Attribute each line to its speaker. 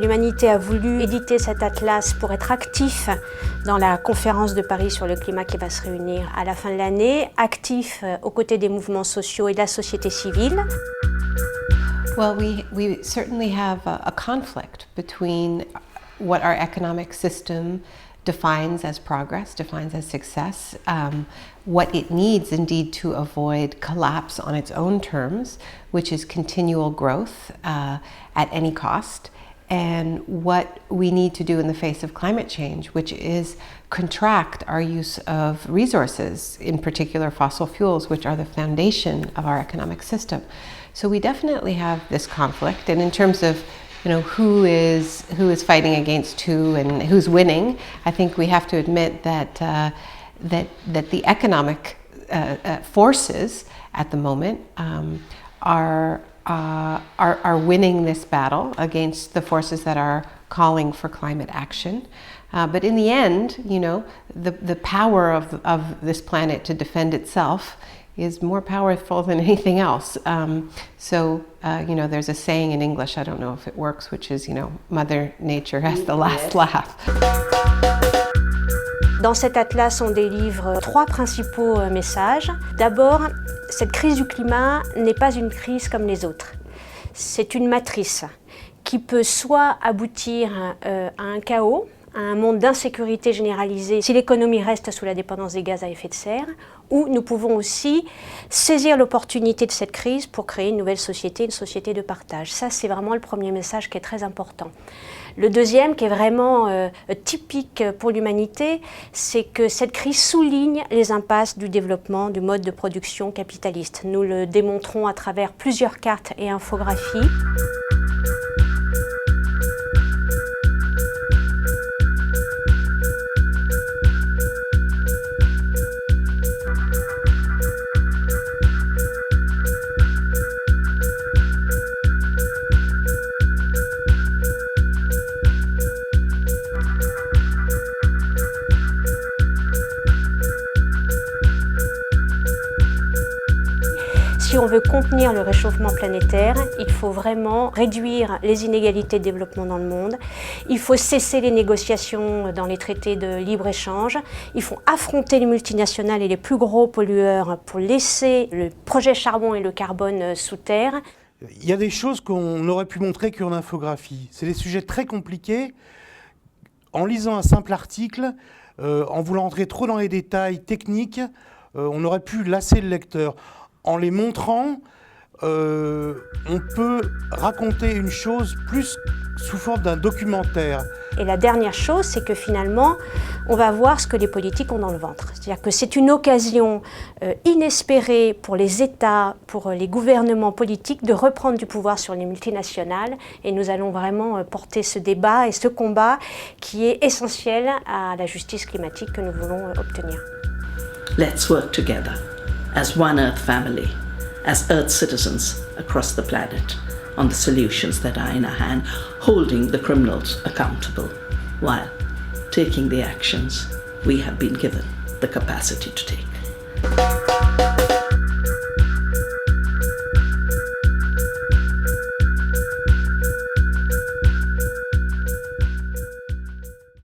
Speaker 1: L'humanité a voulu éditer cet atlas pour être actif dans la conférence de Paris sur le climat qui va se réunir à la fin de l'année, actif aux côtés des mouvements sociaux et de la société civile.
Speaker 2: Well, we certainly have a conflict between what our economic system defines as progress, defines as success, what it needs indeed to avoid collapse on its own terms, which is continual growth at any cost, and what we need to do in the face of climate change, which is contract our use of resources, in particular fossil fuels, which are the foundation of our economic system. So we definitely have this conflict, and in terms of who is fighting against who and who's winning, I think we have to admit that that the economic forces at the moment are winning this battle against the forces that are calling for climate action. But in the end, the power of this planet to defend itself is more powerful than anything else. So, there's a saying in English, I don't know if it works, which is, Mother Nature has the last laugh.
Speaker 1: Dans cet atlas, on délivre 3 principaux messages. D'abord, cette crise du climat n'est pas une crise comme les autres. C'est une matrice qui peut soit aboutir à un chaos, à un monde d'insécurité généralisée si l'économie reste sous la dépendance des gaz à effet de serre, ou nous pouvons aussi saisir l'opportunité de cette crise pour créer une nouvelle société, une société de partage. Ça, c'est vraiment le premier message qui est très important. Le deuxième, qui est vraiment typique pour l'humanité, c'est que cette crise souligne les impasses du développement du mode de production capitaliste. Nous le démontrons à travers plusieurs cartes et infographies. Si on veut contenir le réchauffement planétaire, il faut vraiment réduire les inégalités de développement dans le monde. Il faut cesser les négociations dans les traités de libre-échange. Il faut affronter les multinationales et les plus gros pollueurs pour laisser le projet charbon et le carbone sous terre.
Speaker 3: Il y a des choses qu'on aurait pu montrer qu'en infographie. C'est des sujets très compliqués. En lisant un simple article, en voulant entrer trop dans les détails techniques, on aurait pu lasser le lecteur. En les montrant, on peut raconter une chose plus sous forme d'un documentaire.
Speaker 1: Et la dernière chose, c'est que finalement, on va voir ce que les politiques ont dans le ventre. C'est-à-dire que c'est une occasion inespérée pour les États, pour les gouvernements politiques de reprendre du pouvoir sur les multinationales. Et nous allons vraiment porter ce débat et ce combat qui est essentiel à la justice climatique que nous voulons obtenir.
Speaker 4: Let's work together as one Earth family, as Earth citizens across the planet, on the solutions that are in our hand, holding the criminals accountable, while taking the actions we have been given the capacity to take.